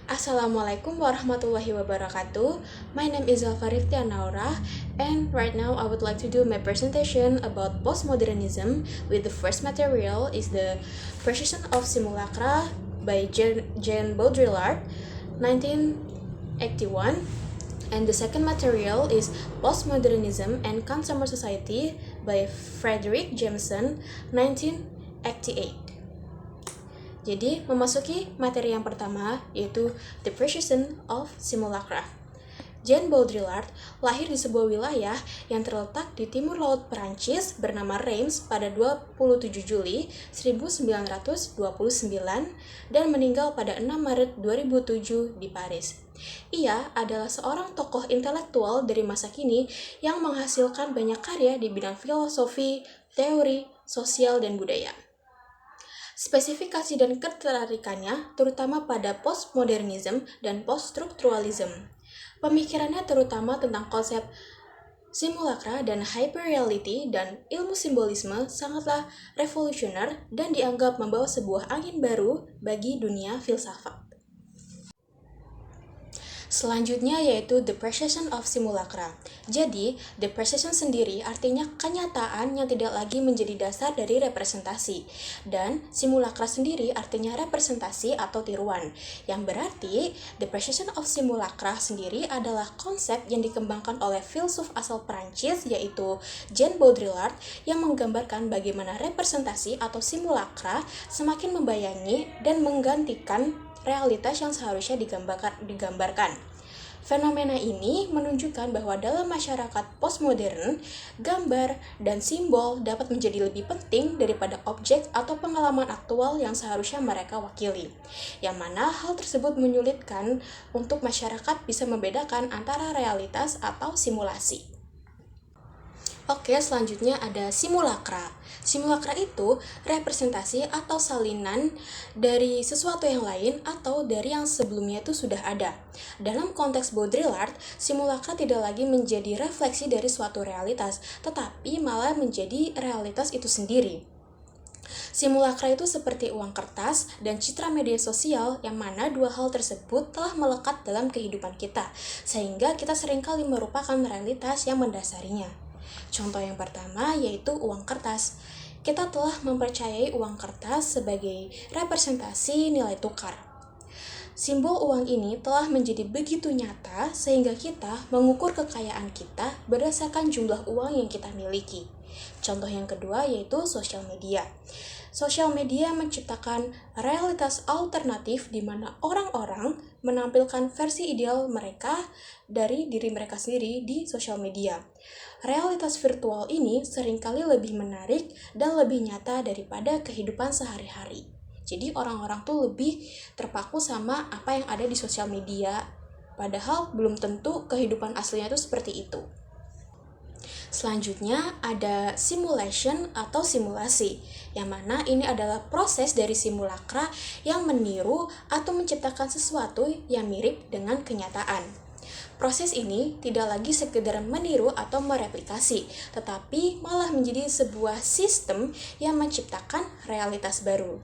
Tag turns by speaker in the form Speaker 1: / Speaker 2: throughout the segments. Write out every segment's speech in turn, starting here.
Speaker 1: Assalamualaikum warahmatullahi wabarakatuh. My name is Alfariftia Naura, and right now I would like to do my presentation about postmodernism. With the first material is the Precision of Simulacra by Jean Baudrillard, 1981, and the second material is Postmodernism and Consumer Society by Frederick Jameson, 1988. Jadi, memasuki materi yang pertama, yaitu The Precision of Simulacra. Jean Baudrillard lahir di sebuah wilayah yang terletak di timur laut Perancis bernama Reims pada 27 Juli 1929 dan meninggal pada 6 Maret 2007 di Paris. Ia adalah seorang tokoh intelektual dari masa kini yang menghasilkan banyak karya di bidang filosofi, teori, sosial, dan budaya. Spesifikasi dan ketertarikannya terutama pada postmodernism dan poststrukturalism. Pemikirannya terutama tentang konsep simulacra dan hyperreality dan ilmu simbolisme sangatlah revolusioner dan dianggap membawa sebuah angin baru bagi dunia filsafat. Selanjutnya yaitu The Precision of Simulacra. Jadi, The Precision sendiri artinya kenyataan yang tidak lagi menjadi dasar dari representasi. Dan simulacra sendiri artinya representasi atau tiruan. Yang berarti, The Precision of Simulacra sendiri adalah konsep yang dikembangkan oleh filsuf asal Prancis yaitu Jean Baudrillard yang menggambarkan bagaimana representasi atau simulacra semakin membayangi dan menggantikan realitas yang seharusnya digambarkan. Fenomena ini menunjukkan bahwa dalam masyarakat postmodern, gambar dan simbol dapat menjadi lebih penting daripada objek atau pengalaman aktual yang seharusnya mereka wakili. Yang mana hal tersebut menyulitkan untuk masyarakat bisa membedakan antara realitas atau simulasi. Oke, selanjutnya ada simulacra. Simulacra itu representasi atau salinan dari sesuatu yang lain atau dari yang sebelumnya itu sudah ada. Dalam konteks Baudrillard, simulacra tidak lagi menjadi refleksi dari suatu realitas, tetapi malah menjadi realitas itu sendiri. Simulacra itu seperti uang kertas dan citra media sosial yang mana dua hal tersebut telah melekat dalam kehidupan kita, sehingga kita seringkali merupakan realitas yang mendasarinya. Contoh yang pertama yaitu uang kertas. Kita telah mempercayai uang kertas sebagai representasi nilai tukar. Simbol uang ini telah menjadi begitu nyata sehingga kita mengukur kekayaan kita berdasarkan jumlah uang yang kita miliki. Contoh yang kedua yaitu sosial media. Sosial media menciptakan realitas alternatif di mana orang-orang menampilkan versi ideal mereka dari diri mereka sendiri di sosial media. Realitas virtual ini seringkali lebih menarik dan lebih nyata daripada kehidupan sehari-hari. Jadi orang-orang tuh lebih terpaku sama apa yang ada di sosial media, padahal belum tentu kehidupan aslinya itu seperti itu. Selanjutnya ada simulation atau simulasi, yang mana ini adalah proses dari simulacra yang meniru atau menciptakan sesuatu yang mirip dengan kenyataan. Proses ini tidak lagi sekedar meniru atau mereplikasi, tetapi malah menjadi sebuah sistem yang menciptakan realitas baru.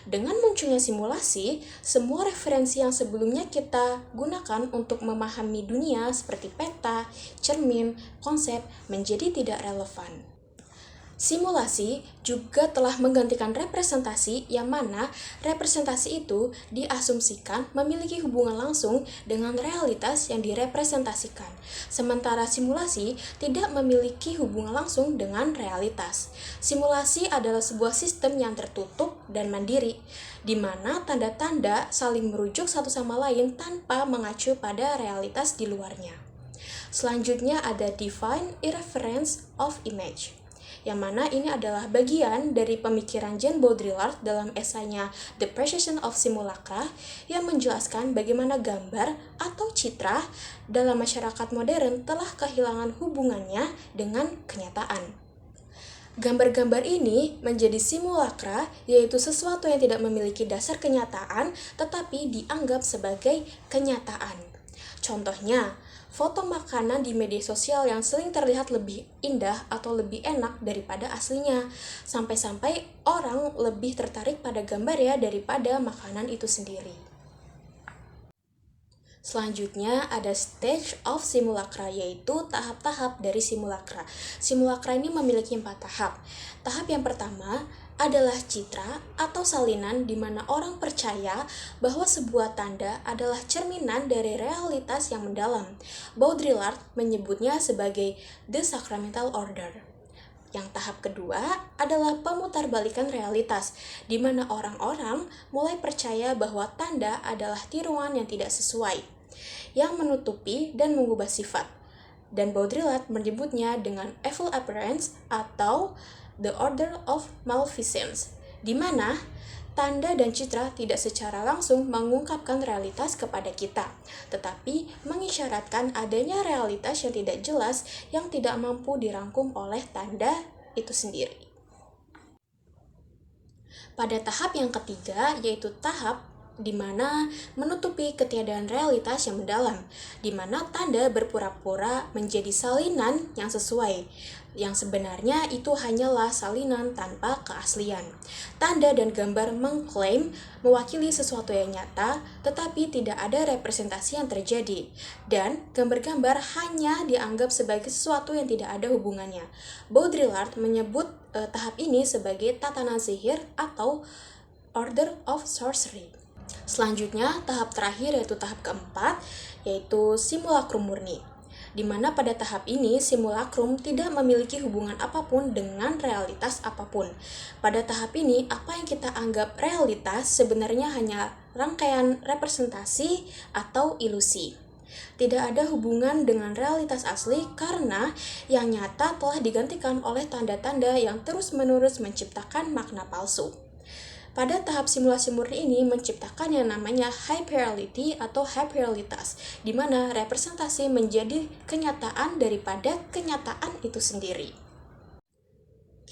Speaker 1: Dengan munculnya simulasi, semua referensi yang sebelumnya kita gunakan untuk memahami dunia seperti peta, cermin, konsep menjadi tidak relevan. Simulasi juga telah menggantikan representasi yang mana representasi itu diasumsikan memiliki hubungan langsung dengan realitas yang direpresentasikan. Sementara simulasi tidak memiliki hubungan langsung dengan realitas. Simulasi adalah sebuah sistem yang tertutup dan mandiri, di mana tanda-tanda saling merujuk satu sama lain tanpa mengacu pada realitas di luarnya. Selanjutnya ada Divine Irreverence of Image, yang mana ini adalah bagian dari pemikiran Jean Baudrillard dalam esainya The Precision of Simulacra yang menjelaskan bagaimana gambar atau citra dalam masyarakat modern telah kehilangan hubungannya dengan kenyataan. Gambar-gambar ini menjadi simulacra, yaitu sesuatu yang tidak memiliki dasar kenyataan tetapi dianggap sebagai kenyataan. Contohnya, foto makanan di media sosial yang sering terlihat lebih indah atau lebih enak daripada aslinya, sampai-sampai orang lebih tertarik pada gambar ya daripada makanan itu sendiri. Selanjutnya ada stage of simulacra, yaitu tahap-tahap dari simulacra. Simulacra ini memiliki 4 tahap. Tahap yang pertama adalah citra atau salinan di mana orang percaya bahwa sebuah tanda adalah cerminan dari realitas yang mendalam. Baudrillard menyebutnya sebagai the sacramental order. Yang tahap kedua adalah pemutarbalikan realitas, di mana orang-orang mulai percaya bahwa tanda adalah tiruan yang tidak sesuai, yang menutupi dan mengubah sifat. Dan Baudrillard menyebutnya dengan evil appearance atau the order of malfeasance, di mana tanda dan citra tidak secara langsung mengungkapkan realitas kepada kita, tetapi mengisyaratkan adanya realitas yang tidak jelas yang tidak mampu dirangkum oleh tanda itu sendiri. Pada tahap yang ketiga, yaitu tahap di mana menutupi ketiadaan realitas yang mendalam, di mana tanda berpura-pura menjadi salinan yang sesuai, yang sebenarnya itu hanyalah salinan tanpa keaslian. Tanda dan gambar mengklaim mewakili sesuatu yang nyata, tetapi tidak ada representasi yang terjadi, dan gambar-gambar hanya dianggap sebagai sesuatu yang tidak ada hubungannya. Baudrillard menyebut tahap ini sebagai tatanan sihir atau order of sorcery. Selanjutnya, tahap terakhir yaitu tahap keempat, yaitu simulacrum murni, di mana pada tahap ini simulacrum tidak memiliki hubungan apapun dengan realitas apapun. Pada tahap ini, apa yang kita anggap realitas sebenarnya hanya rangkaian representasi atau ilusi. Tidak ada hubungan dengan realitas asli karena yang nyata telah digantikan oleh tanda-tanda yang terus-menerus menciptakan makna palsu. Pada tahap simulasi murni ini menciptakan yang namanya hyperreality atau hyperrealitas, di mana representasi menjadi kenyataan daripada kenyataan itu sendiri.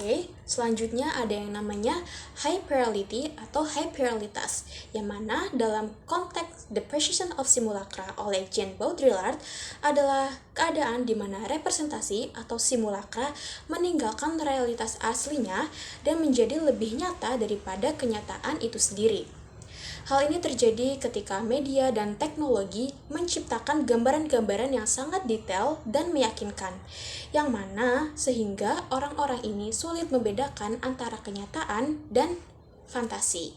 Speaker 1: Oke, selanjutnya ada yang namanya hyperreality atau hyperrealitas, yang mana dalam konteks The Precision of Simulacra oleh Jean Baudrillard adalah keadaan di mana representasi atau simulacra meninggalkan realitas aslinya dan menjadi lebih nyata daripada kenyataan itu sendiri. Hal ini terjadi ketika media dan teknologi menciptakan gambaran-gambaran yang sangat detail dan meyakinkan, yang mana sehingga orang-orang ini sulit membedakan antara kenyataan dan fantasi.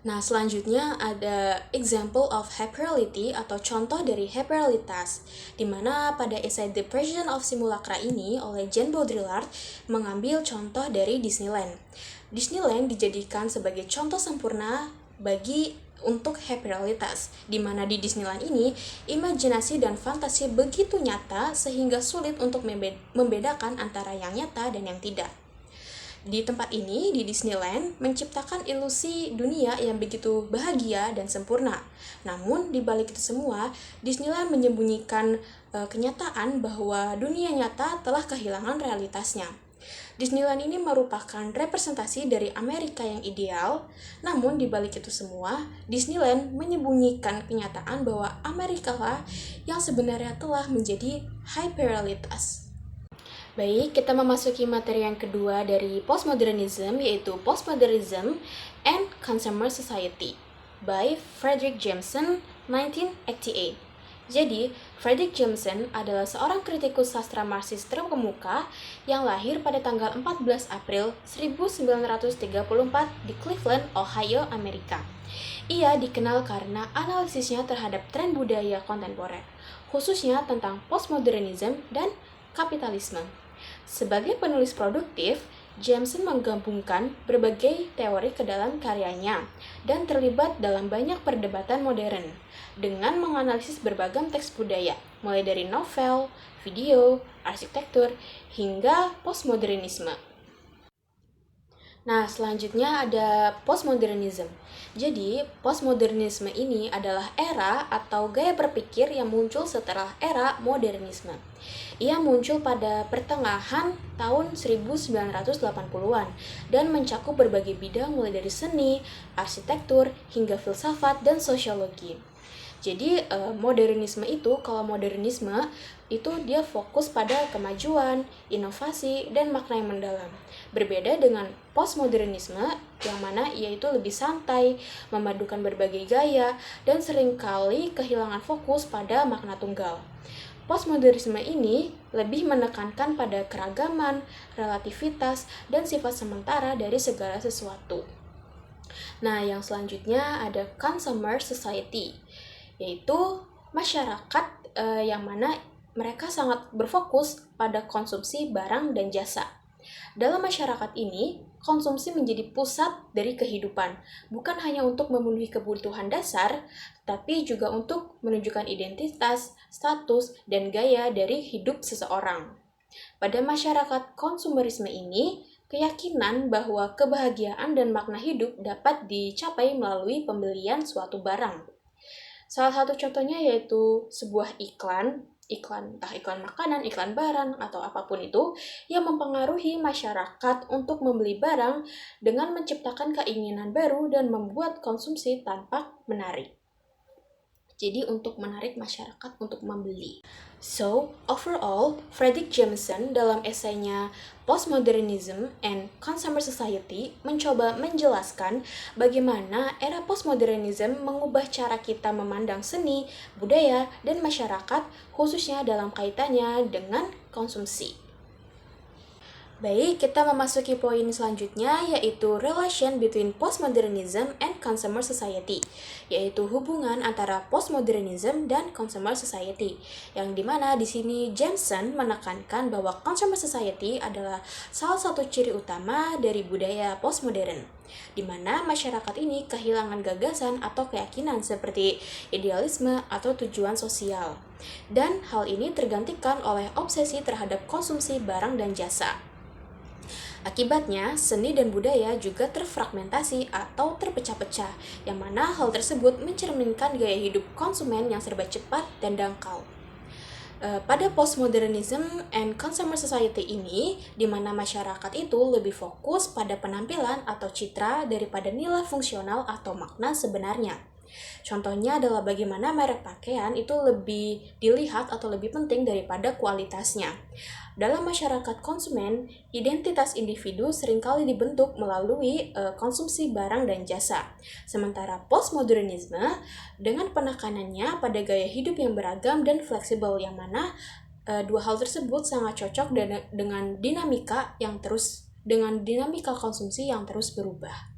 Speaker 1: Nah, selanjutnya ada example of hyperreality atau contoh dari hyperrealitas, di mana pada esai The Precision of Simulacra ini oleh Jean Baudrillard mengambil contoh dari Disneyland. Disneyland dijadikan sebagai contoh sempurna untuk hyperrealitas, di mana di Disneyland ini imajinasi dan fantasi begitu nyata sehingga sulit untuk membedakan antara yang nyata dan yang tidak. Di tempat ini, di Disneyland, menciptakan ilusi dunia yang begitu bahagia dan sempurna. Namun, di balik itu semua, Disneyland menyembunyikan kenyataan bahwa dunia nyata telah kehilangan realitasnya. Disneyland ini merupakan representasi dari Amerika yang ideal, namun di balik itu semua, Disneyland menyembunyikan kenyataan bahwa Amerika lah yang sebenarnya telah menjadi hyperrealitas. Baik, kita memasuki materi yang kedua dari postmodernism, yaitu Postmodernism and Consumer Society by Fredric Jameson, 1988. Jadi, Fredric Jameson adalah seorang kritikus sastra Marxis terkemuka yang lahir pada tanggal 14 April 1934 di Cleveland, Ohio, Amerika. Ia dikenal karena analisisnya terhadap tren budaya kontemporer, khususnya tentang postmodernism dan kapitalisme. Sebagai penulis produktif, Jameson menggabungkan berbagai teori ke dalam karyanya dan terlibat dalam banyak perdebatan modern dengan menganalisis berbagai teks budaya, mulai dari novel, video, arsitektur, hingga postmodernisme. Nah, selanjutnya ada postmodernism. Jadi, postmodernisme ini adalah era atau gaya berpikir yang muncul setelah era modernisme. Ia muncul pada pertengahan tahun 1980-an dan mencakup berbagai bidang mulai dari seni, arsitektur, hingga filsafat dan sosiologi. Jadi modernisme itu, kalau modernisme itu dia fokus pada kemajuan, inovasi, dan makna yang mendalam. Berbeda dengan postmodernisme yang mana ia itu lebih santai, memadukan berbagai gaya, dan seringkali kehilangan fokus pada makna tunggal. Postmodernisme ini lebih menekankan pada keragaman, relativitas, dan sifat sementara dari segala sesuatu. Nah, yang selanjutnya ada consumer society, yaitu masyarakat yang mana mereka sangat berfokus pada konsumsi barang dan jasa. Dalam masyarakat ini, konsumsi menjadi pusat dari kehidupan, bukan hanya untuk memenuhi kebutuhan dasar, tapi juga untuk menunjukkan identitas, status, dan gaya dari hidup seseorang. Pada masyarakat konsumerisme ini, keyakinan bahwa kebahagiaan dan makna hidup dapat dicapai melalui pembelian suatu barang. Salah satu contohnya yaitu sebuah iklan entah iklan makanan, iklan barang, atau apapun itu, yang mempengaruhi masyarakat untuk membeli barang dengan menciptakan keinginan baru dan membuat konsumsi tampak menarik. Jadi untuk menarik masyarakat untuk membeli. So, overall, Fredric Jameson dalam esainya Postmodernism and Consumer Society mencoba menjelaskan bagaimana era postmodernism mengubah cara kita memandang seni, budaya, dan masyarakat, khususnya dalam kaitannya dengan konsumsi. Baik, kita memasuki poin selanjutnya, yaitu relation between postmodernism and consumer society, yaitu hubungan antara postmodernism dan consumer society, yang dimana di sini Jameson menekankan bahwa consumer society adalah salah satu ciri utama dari budaya postmodern, di mana masyarakat ini kehilangan gagasan atau keyakinan seperti idealisme atau tujuan sosial, dan hal ini tergantikan oleh obsesi terhadap konsumsi barang dan jasa. Akibatnya, seni dan budaya juga terfragmentasi atau terpecah-pecah, yang mana hal tersebut mencerminkan gaya hidup konsumen yang serba cepat dan dangkal. Pada postmodernism and consumer society ini, di mana masyarakat itu lebih fokus pada penampilan atau citra daripada nilai fungsional atau makna sebenarnya. Contohnya adalah bagaimana merek pakaian itu lebih dilihat atau lebih penting daripada kualitasnya. Dalam masyarakat konsumen, identitas individu seringkali dibentuk melalui konsumsi barang dan jasa. Sementara postmodernisme dengan penekanannya pada gaya hidup yang beragam dan fleksibel, yang mana dua hal tersebut sangat cocok dengan dinamika konsumsi yang terus berubah.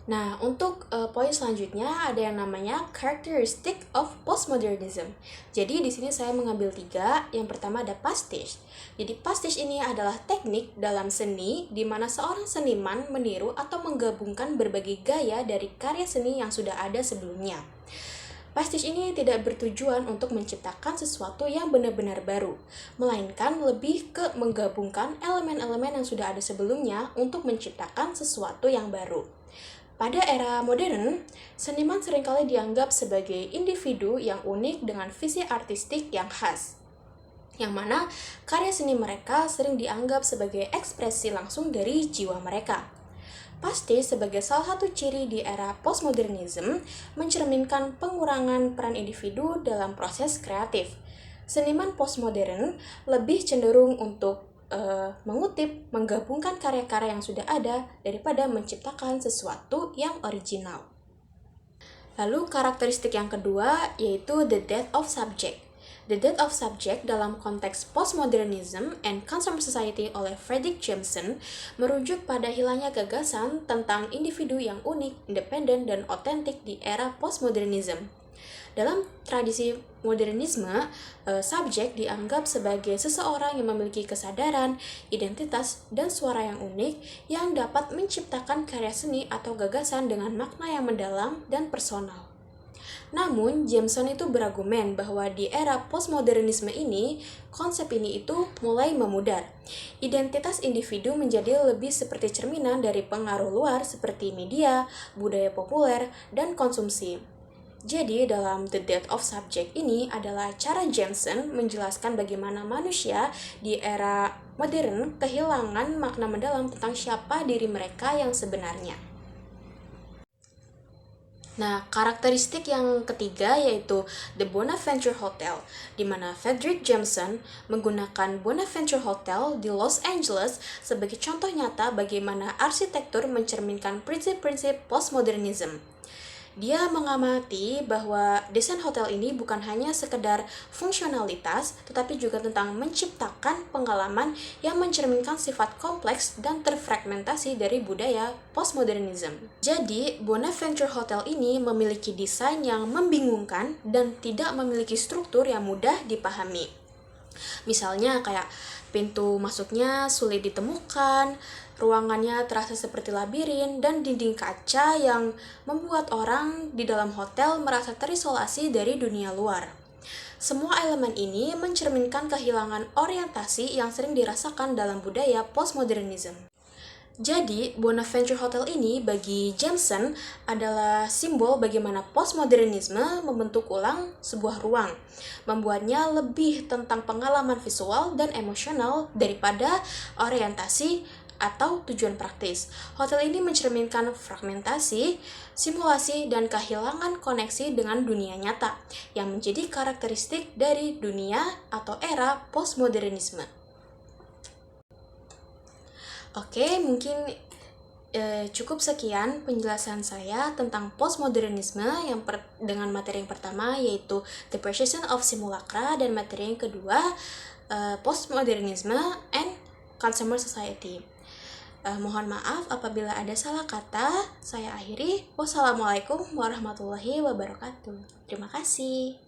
Speaker 1: Nah, untuk poin selanjutnya ada yang namanya characteristic of postmodernism. Jadi di sini saya mengambil 3. Yang pertama ada pastiche. Jadi pastiche ini adalah teknik dalam seni di mana seorang seniman meniru atau menggabungkan berbagai gaya dari karya seni yang sudah ada sebelumnya. Pastiche ini tidak bertujuan untuk menciptakan sesuatu yang benar-benar baru, melainkan lebih ke menggabungkan elemen-elemen yang sudah ada sebelumnya untuk menciptakan sesuatu yang baru. Pada era modern, seniman seringkali dianggap sebagai individu yang unik dengan visi artistik yang khas, yang mana karya seni mereka sering dianggap sebagai ekspresi langsung dari jiwa mereka. Pasti sebagai salah satu ciri di era postmodernism mencerminkan pengurangan peran individu dalam proses kreatif. Seniman postmodern lebih cenderung untuk mengutip, menggabungkan karya-karya yang sudah ada daripada menciptakan sesuatu yang original. Lalu karakteristik yang kedua yaitu the death of subject. The Death of Subject dalam konteks postmodernism and consumer society oleh Fredric Jameson merujuk pada hilangnya gagasan tentang individu yang unik, independen, dan otentik di era postmodernism. Dalam tradisi modernisme, subjek dianggap sebagai seseorang yang memiliki kesadaran, identitas, dan suara yang unik yang dapat menciptakan karya seni atau gagasan dengan makna yang mendalam dan personal. Namun, Jameson itu berargumen bahwa di era postmodernisme ini, konsep ini itu mulai memudar. Identitas individu menjadi lebih seperti cerminan dari pengaruh luar seperti media, budaya populer, dan konsumsi. Jadi, dalam The Death of Subject ini adalah cara Jameson menjelaskan bagaimana manusia di era modern kehilangan makna mendalam tentang siapa diri mereka yang sebenarnya. Nah, karakteristik yang ketiga yaitu The Bonaventure Hotel, di mana Fredric Jameson menggunakan Bonaventure Hotel di Los Angeles sebagai contoh nyata bagaimana arsitektur mencerminkan prinsip-prinsip postmodernism. Dia mengamati bahwa desain hotel ini bukan hanya sekedar fungsionalitas, tetapi juga tentang menciptakan pengalaman yang mencerminkan sifat kompleks dan terfragmentasi dari budaya postmodernism. Jadi, Bonaventure Hotel ini memiliki desain yang membingungkan dan tidak memiliki struktur yang mudah dipahami. Misalnya kayak pintu masuknya sulit ditemukan, ruangannya terasa seperti labirin, dan dinding kaca yang membuat orang di dalam hotel merasa terisolasi dari dunia luar. Semua elemen ini mencerminkan kehilangan orientasi yang sering dirasakan dalam budaya postmodernism. Jadi, Bonaventure Hotel ini bagi Jameson adalah simbol bagaimana postmodernisme membentuk ulang sebuah ruang, membuatnya lebih tentang pengalaman visual dan emosional daripada orientasi atau tujuan praktis. Hotel ini mencerminkan fragmentasi, simulasi, dan kehilangan koneksi dengan dunia nyata, yang menjadi karakteristik dari dunia atau era postmodernisme. Oke, mungkin cukup sekian penjelasan saya tentang postmodernisme dengan materi yang pertama yaitu Depreciation of Simulacra, dan materi yang kedua postmodernisme and consumer society. Mohon maaf apabila ada salah kata. Saya akhiri. Wassalamualaikum warahmatullahi wabarakatuh. Terima kasih.